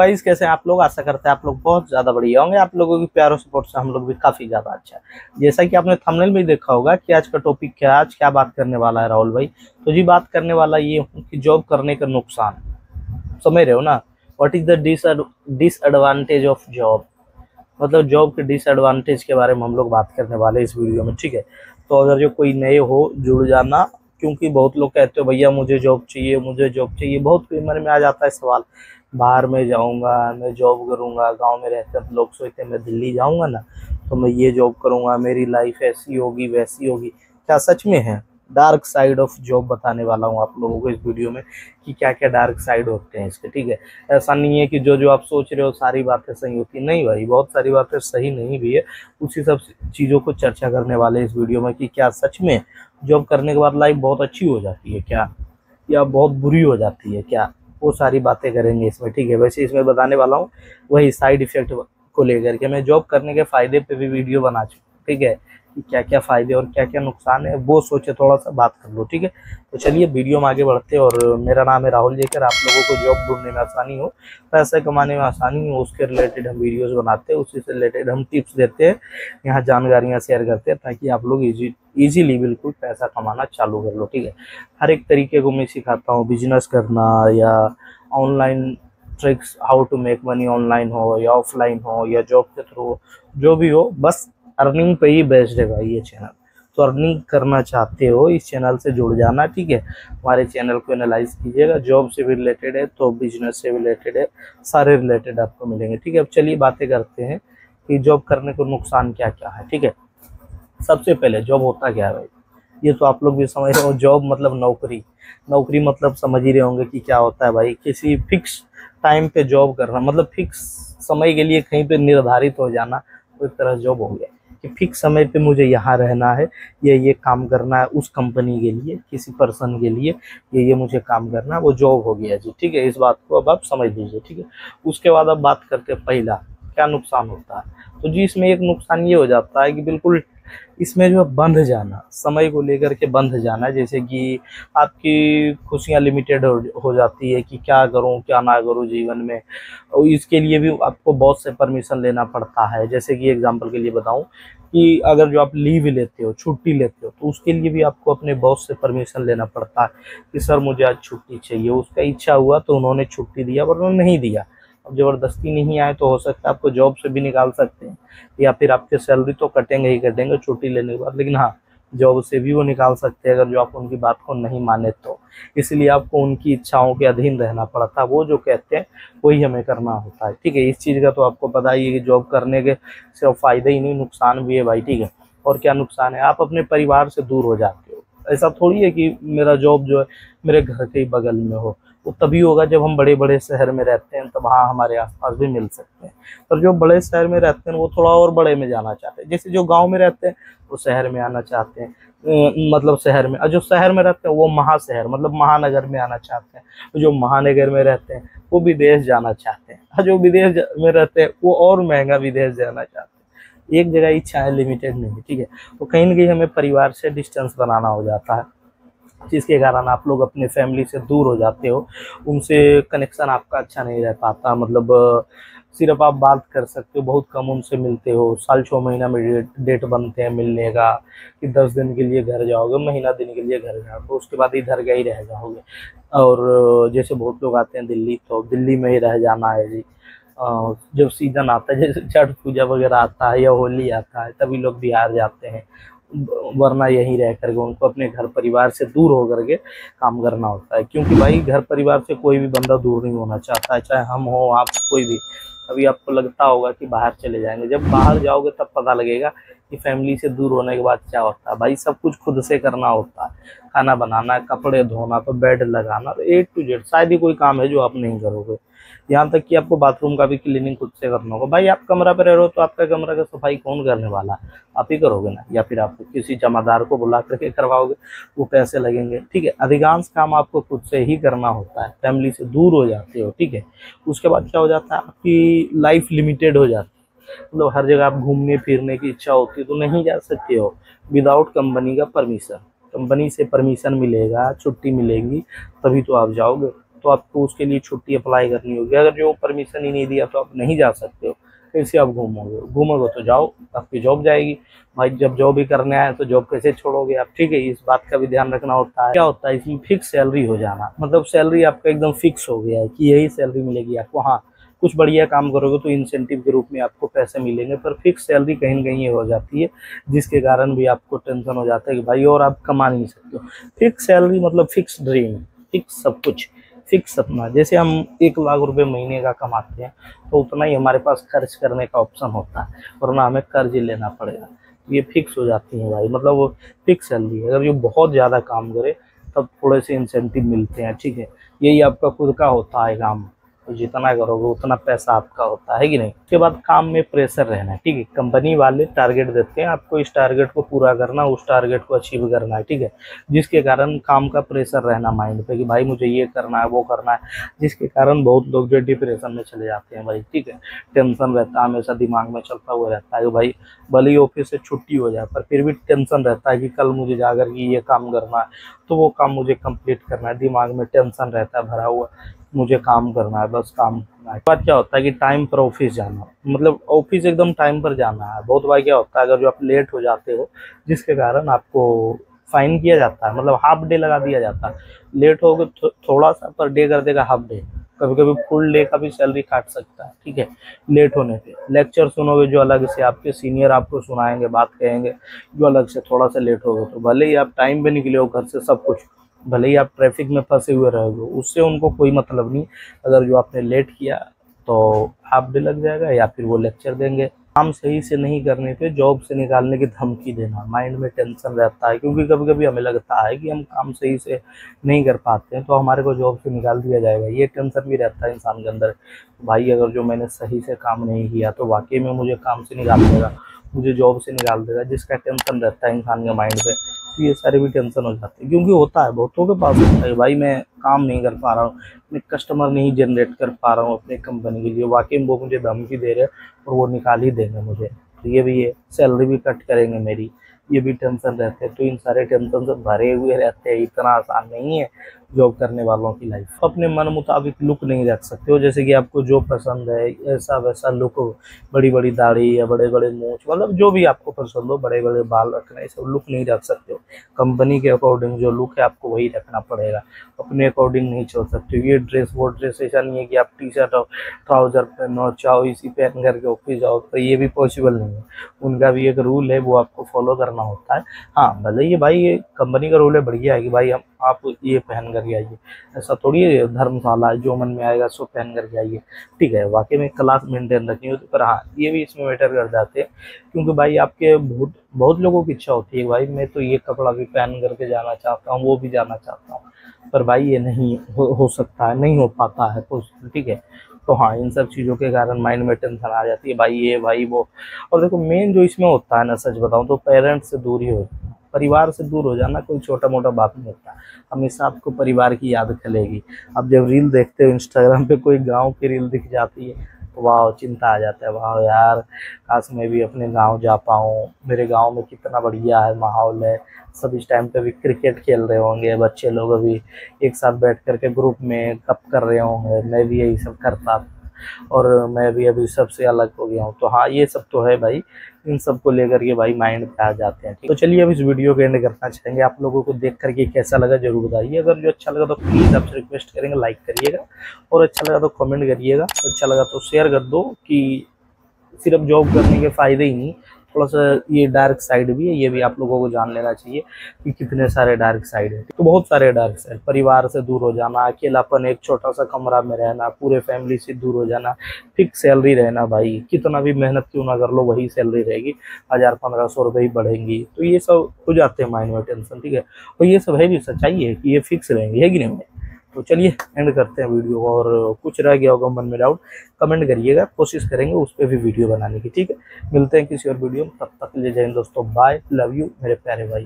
Guys कैसे हैं आप लोग। आशा करते हैं आप लोग बहुत ज़्यादा बढ़िया होंगे। आप लोगों की प्यार और सपोर्ट से हम लोग भी काफ़ी ज़्यादा अच्छा है। जैसा कि आपने थंबनेल में देखा होगा कि आज का टॉपिक क्या है, आज क्या बात करने वाला है राहुल भाई। तो जी बात करने वाला ये हूँ कि जॉब करने का नुकसान, समझ रहे हो ना। What is the disadvantage of job, मतलब जॉब के डिसएडवांटेज के बारे में हम लोग बात करने वाले हैं इस वीडियो में, ठीक है। तो अगर जो कोई नए हो जुड़ जाना, क्योंकि बहुत लोग कहते हो भैया मुझे जॉब चाहिए, मुझे जॉब चाहिए। बहुत के मन में आ जाता है सवाल, बाहर में जाऊंगा, मैं जॉब करूंगा। गांव में रहते हैं तो लोग सोचते हैं मैं दिल्ली जाऊंगा ना तो मैं ये जॉब करूंगा, मेरी लाइफ ऐसी होगी वैसी होगी। क्या सच में है? डार्क साइड ऑफ जॉब बताने वाला हूँ आप लोगों को इस वीडियो में कि क्या क्या डार्क साइड होते हैं इसके, ठीक है। ऐसा नहीं है कि जो जो आप सोच रहे हो सारी बातें सही होती, नहीं भाई, बहुत सारी बातें सही नहीं भी है। उसी सब चीज़ों को चर्चा करने वाले इस वीडियो में कि क्या सच में जॉब करने के बाद लाइफ बहुत अच्छी हो जाती है क्या, या बहुत बुरी हो जाती है क्या, वो सारी बातें करेंगे इसमें, ठीक है। वैसे इसमें बताने वाला हूँ वही साइड इफेक्ट को लेकर के। मैं जॉब करने के फ़ायदे पे भी वीडियो बना चुका हूँ, ठीक है, कि क्या क्या फ़ायदे और क्या क्या नुकसान है वो सोचे थोड़ा सा बात कर लो, ठीक है। तो चलिए वीडियो में आगे बढ़ते हैं। और मेरा नाम है राहुल जेकर। आप लोगों को जॉब ढूंढने में आसानी हो, पैसे कमाने में आसानी हो, उसके रिलेटेड हम वीडियोस बनाते हैं, उसी से रिलेटेड हम टिप्स देते हैं, यहाँ जानकारियाँ शेयर करते हैं ताकि आप लोग इजीली बिल्कुल पैसा कमाना चालू कर लो, ठीक है। हर एक तरीके को मैं सिखाता हूँ, बिजनेस करना या online tricks, how to make money online हो या ऑफलाइन हो या जॉब के थ्रू, जो भी हो, बस अर्निंग पे ही बेस्ड है भाई ये चैनल। तो अर्निंग करना चाहते हो इस चैनल से जुड़ जाना, ठीक है। हमारे चैनल को एनालाइज कीजिएगा, जॉब से भी रिलेटेड है तो बिजनेस से भी रिलेटेड है, सारे रिलेटेड आपको मिलेंगे, ठीक है। अब चलिए बातें करते हैं कि जॉब करने को नुकसान क्या क्या है, ठीक है। सबसे पहले जॉब होता क्या है भाई, ये तो आप लोग भी समझ रहे हो। जॉब मतलब नौकरी, नौकरी मतलब समझ ही रहे होंगे कि क्या होता है भाई। किसी फिक्स टाइम पे जॉब करना, मतलब फिक्स समय के लिए कहीं पे निर्धारित हो जाना, तो एक तरह जॉब हो गया कि फिक्स समय पे मुझे यहाँ रहना है, ये काम करना है उस कंपनी के लिए, किसी पर्सन के लिए, ये मुझे काम करना है, वो जॉब हो गया जी, ठीक है। इस बात को अब आप समझ लीजिए, ठीक है। उसके बाद अब बात करते हैं पहला क्या नुकसान होता है। तो जी इसमें एक नुकसान ये हो जाता है कि बिल्कुल इसमें जो बंध जाना, समय को लेकर के बंध जाना, जैसे कि आपकी खुशियाँ लिमिटेड हो जाती है कि क्या करूं क्या ना करूं जीवन में। और इसके लिए भी आपको बहुत से परमिशन लेना पड़ता है। जैसे कि एग्जांपल के लिए बताऊं कि अगर जो आप लीव लेते हो, छुट्टी लेते हो, तो उसके लिए भी आपको अपने बॉस से परमिशन लेना पड़ता है कि सर मुझे आज छुट्टी चाहिए। उसका इच्छा हुआ तो उन्होंने छुट्टी दिया, वरना नहीं दिया। अब ज़बरदस्ती नहीं आए तो हो सकता है आपको जॉब से भी निकाल सकते हैं, या फिर आपके सैलरी तो कटेंगे ही कटेंगे छुट्टी लेने के बाद, लेकिन हाँ, जॉब से भी वो निकाल सकते हैं अगर जो आप उनकी बात को नहीं माने तो। इसलिए आपको उनकी इच्छाओं के अधीन रहना पड़ता है, वो जो कहते हैं वही हमें करना होता है, ठीक है। इस चीज़ का तो आपको पता ही है कि जॉब करने के सिर्फ फ़ायदे ही नहीं, नुकसान भी है भाई, ठीक है। और क्या नुकसान है, आप अपने परिवार से दूर हो जाते हो। ऐसा थोड़ी है कि मेरा जॉब जो है मेरे घर के ही बगल में हो, वो तभी होगा जब हम बड़े बड़े शहर में रहते हैं, तब हाँ हमारे आसपास भी मिल सकते हैं। पर जो बड़े शहर में रहते हैं वो थोड़ा और बड़े में जाना चाहते हैं। जैसे जो गांव में रहते हैं वो शहर में आना चाहते हैं, मतलब शहर में। और जो शहर में रहते हैं वो महाशहर मतलब महानगर में आना चाहते हैं। जो महानगर में रहते हैं वो विदेश जाना चाहते हैं, और जो विदेश में रहते हैं वो और महंगा विदेश जाना चाहते हैं। एक जगह इच्छाएं लिमिटेड नहीं है, ठीक है। तो कहीं ना कहीं हमें परिवार से डिस्टेंस बनाना हो जाता है, जिसके कारण आप लोग अपने फैमिली से दूर हो जाते हो, उनसे कनेक्शन आपका अच्छा नहीं रह पाता। मतलब सिर्फ आप बात कर सकते हो, बहुत कम उनसे मिलते हो। साल 6 महीना में डेट बनते हैं मिलने का कि 10 दिन के लिए घर जाओगे, महीना दिन के लिए घर जाओगे, उसके बाद इधर का ही रह जाओगे। और जैसे बहुत लोग आते हैं दिल्ली, तो दिल्ली में ही रह जाना है जी। जब सीजन आता है, जैसे छठ पूजा वगैरह आता है या होली आता है, तभी लोग बिहार जाते हैं, वरना यहीं रह करके उनको अपने घर परिवार से दूर होकर के काम करना होता है। क्योंकि भाई घर परिवार से कोई भी बंदा दूर नहीं होना चाहता है, चाहे हम हो आप कोई भी। अभी आपको लगता होगा कि बाहर चले जाएंगे, जब बाहर जाओगे तब पता लगेगा कि फैमिली से दूर होने के बाद क्या होता है भाई। सब कुछ खुद से करना होता है, खाना बनाना, कपड़े धोना, तो बेड लगाना, तो A to Z शायद ही कोई काम है जो आप नहीं करोगे। यहाँ तक कि आपको बाथरूम का भी क्लीनिंग खुद से करना होगा। भाई आप कमरा पे रह रहे हो तो आपका कमरा का सफाई कौन करने वाला है, आप ही करोगे ना, या फिर आप किसी जमादार को बुला करके करवाओगे, वो पैसे लगेंगे, ठीक है। अधिकांश काम आपको खुद से ही करना होता है, फैमिली से दूर हो जाते हो, ठीक है। उसके बाद क्या हो जाता है, आपकी लाइफ लिमिटेड हो जाती है। मतलब हर जगह आप घूमने फिरने की इच्छा होती है तो नहीं जा सकते हो विदाउट कंपनी का परमिशन। कंपनी से परमिशन मिलेगा, छुट्टी मिलेगी, तभी तो आप जाओगे। तो आपको उसके लिए छुट्टी अप्लाई करनी होगी। अगर जो परमिशन ही नहीं दिया तो आप नहीं जा सकते हो, कैसे आप घूमोगे तो जाओ, आपकी जॉब जाएगी भाई। जब जॉब ही करने आए तो जॉब कैसे छोड़ोगे आप, ठीक है। इस बात का भी ध्यान रखना होता है। क्या होता है इसमें फिक्स सैलरी हो जाना, मतलब सैलरी आपका एकदम फिक्स हो गया है कि यही सैलरी मिलेगी आपको। हाँ, कुछ बढ़िया काम करोगे तो इंसेंटिव के रूप में आपको पैसे मिलेंगे, पर फिक्स सैलरी कहीं न कहीं ये हो जाती है, जिसके कारण भी आपको टेंशन हो जाता है कि भाई और आप कमा नहीं सकते हो। फिक्स सैलरी मतलब फिक्स ड्रीम, फिक्स सब कुछ, फिक्स सपना। जैसे हम 1 लाख रुपए महीने का कमाते हैं तो उतना ही हमारे पास खर्च करने का ऑप्शन होता है, वरना हमें कर्ज ही लेना पड़ेगा। ये फिक्स हो जाती है भाई, मतलब वो फिक्स सैलरी है। अगर जो बहुत ज़्यादा काम करे तब थोड़े से इंसेंटिव मिलते हैं, ठीक है। यही आपका खुद का होता है काम, तो जितना करोगे उतना पैसा आपका होता है कि नहीं। उसके बाद काम में प्रेशर रहना है, ठीक है। कंपनी वाले टारगेट देते हैं आपको, इस टारगेट को पूरा करना, उस टारगेट को अचीव करना है, ठीक है। जिसके कारण काम का प्रेशर रहना माइंड पे कि भाई मुझे ये करना है, वो करना है, जिसके कारण बहुत लोग जो डिप्रेशन में चले जाते हैं भाई, ठीक है। टेंशन रहता है हमेशा, दिमाग में चलता हुआ रहता है कि भाई भले ही ऑफिस से छुट्टी हो जाए पर फिर भी टेंशन रहता है कि कल मुझे जाकर के ये काम करना है, तो वो काम मुझे कंप्लीट करना है। दिमाग में टेंशन रहता है भरा हुआ, मुझे काम करना है, बस काम करना है। बात क्या होता है कि टाइम पर ऑफिस जाना, मतलब ऑफिस एकदम टाइम पर जाना है। बहुत बार क्या होता है अगर जो आप लेट हो जाते हो, जिसके कारण आपको फाइन किया जाता है, मतलब हाफ डे लगा दिया जाता है। लेट हो गए थोड़ा सा पर डे कर देगा हाफ डे, कभी कभी फुल डे का भी सैलरी काट सकता है, ठीक है। लेट होने पे लेक्चर सुनोगे जो अलग से आपके सीनियर आपको सुनाएंगे, बात कहेंगे जो अलग से। थोड़ा सा लेट हो गए तो भले ही आप टाइम पे निकले हो घर से, सब कुछ, भले ही आप ट्रैफिक में फंसे हुए रहोगे, उससे उनको कोई मतलब नहीं। अगर जो आपने लेट किया तो हाफ डे लग जाएगा या फिर वो लेक्चर देंगे। काम सही से नहीं करने पे जॉब से निकालने की धमकी देना, माइंड में टेंशन रहता है, क्योंकि कभी कभी हमें लगता है कि हम काम सही से नहीं कर पाते हैं तो हमारे को जॉब से निकाल दिया जाएगा। ये टेंशन भी रहता है इंसान के अंदर, भाई अगर जो मैंने सही से काम नहीं किया तो वाकई में मुझे काम से निकाल देगा, मुझे जॉब से निकाल देगा, जिसका टेंशन रहता है इंसान के माइंड पे। तो ये सारे भी टेंशन हो जाते हैं, क्योंकि होता है बहुतों के पास होता है भाई मैं काम नहीं कर पा रहा हूँ, मैं कस्टमर नहीं जनरेट कर पा रहा हूँ अपने कंपनी के लिए, वाकई में वो मुझे धमकी दे रहे हैं और वो निकाल ही देंगे मुझे, तो ये भी है, सैलरी भी कट करेंगे मेरी, ये भी टेंशन रहते हैं। तो इन सारे टेंशन से भरे हुए रहते हैं, इतना आसान नहीं है जॉब करने वालों की लाइफ। अपने मन मुताबिक लुक नहीं रख सकते हो, जैसे कि आपको जो पसंद है ऐसा वैसा लुक, बड़ी बड़ी दाढ़ी या बड़े बड़े मूंछ, मतलब जो भी आपको पसंद हो, बड़े बड़े बाल रखना, ये सब लुक नहीं रख सकते हो। कंपनी के अकॉर्डिंग जो लुक है आपको वही रखना पड़ेगा, अपने अकॉर्डिंग नहीं चल सकते। ये ड्रेस वो ड्रेस ऐसा नहीं है कि आप टी शर्ट और ट्राउजर पहनो, चाहो इसी पहन करके ऑफिस जाओ, तो ये भी पॉसिबल नहीं है। उनका भी एक रूल है, वो आपको फॉलो करना होता है। हाँ भले ये भाई ये कंपनी का रूल है, बढ़िया है कि भाई आप ये पहन करके आइए, ऐसा थोड़ी है धर्मशाला है जो मन में आएगा सो पहन करके आइए, ठीक है। वाकई में क्लास मेंटेन रखनी होती है, पर हाँ ये भी इसमें मैटर कर जाते हैं, क्योंकि भाई आपके बहुत बहुत लोगों की इच्छा होती है भाई मैं तो ये कपड़ा भी पहन करके जाना चाहता हूँ, वो भी जाना चाहता हूँ, पर भाई ये नहीं हो सकता है, नहीं हो पाता है, तो ठीक है। तो हाँ इन सब चीज़ों के कारण माइंड में टेंशन आ जाती है, भाई ये भाई वो। और देखो मेन जो इसमें होता है ना, सच बताऊँ तो पेरेंट्स से दूर ही होती है, परिवार से दूर हो जाना कोई छोटा मोटा बात नहीं होता, हमेशा आपको परिवार की याद खलेगी। अब जब रील देखते हो इंस्टाग्राम पे कोई गांव की रील दिख जाती है तो वाह चिंता आ जाता है, वाह यार काश मैं भी अपने गांव जा पाऊँ, मेरे गांव में कितना बढ़िया है माहौल है, सब इस टाइम पे भी क्रिकेट खेल रहे होंगे, बच्चे लोग अभी एक साथ बैठ करके ग्रुप में गप कर रहे होंगे, मैं भी यही सब करता और मैं भी अभी सबसे अलग हो गया हूँ। तो हाँ ये सब तो है भाई, इन सब को लेकर के भाई माइंड पे आ जाते हैं। तो चलिए अब इस वीडियो को एंड करना चाहेंगे, आप लोगों को देख करके कैसा लगा जरूर बताइए। अगर जो अच्छा लगा तो प्लीज़ आपसे रिक्वेस्ट करेंगे लाइक करिएगा, और अच्छा लगा तो कमेंट करिएगा, अच्छा लगा तो शेयर कर दो कि सिर्फ जॉब करने के फ़ायदे ही नहीं, थोड़ा सा ये डार्क साइड भी है, ये भी आप लोगों को जान लेना चाहिए कि कितने सारे डार्क साइड है। तो बहुत सारे डार्क साइड, परिवार से दूर हो जाना, अकेलापन, एक छोटा सा कमरा में रहना, पूरे फैमिली से दूर हो जाना, फिक्स सैलरी रहना, भाई कितना भी मेहनत क्यों ना कर लो वही सैलरी रहेगी, 1000-1500 रुपये ही बढ़ेंगी। तो ये सब हो जाते हैं माइंड में टेंशन, ठीक है। और ये सब है भी सच्चाई है कि ये फिक्स रहेंगे, है कि नहीं। तो चलिए एंड करते हैं वीडियो को, और कुछ रह गया होगा मन में डाउट कमेंट करिएगा, कोशिश करेंगे उस पर भी वीडियो बनाने की, ठीक है। मिलते हैं किसी और वीडियो में, तब तक के लिए जय हिंद दोस्तों, बाय, लव यू मेरे प्यारे भाई।